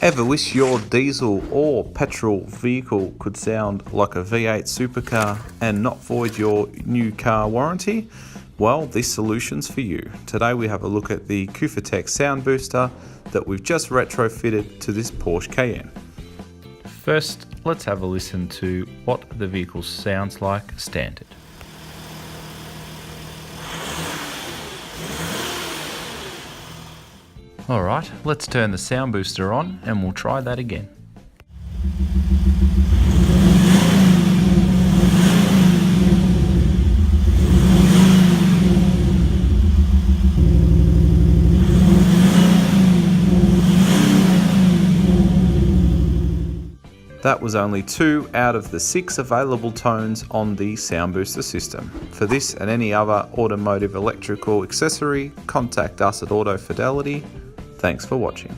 Ever wish your diesel or petrol vehicle could sound like a V8 supercar and not void your new car warranty? Well, this solution's for you. Today we have a look at the Kufatec Sound Booster that we've just retrofitted to this Porsche Cayenne. First, let's have a listen to what the vehicle sounds like standard. Alright, let's turn the sound booster on and we'll try that again. That was only 2 out of the 6 available tones on the sound booster system. For this and any other automotive electrical accessory, contact us at Autofidelity. Thanks for watching.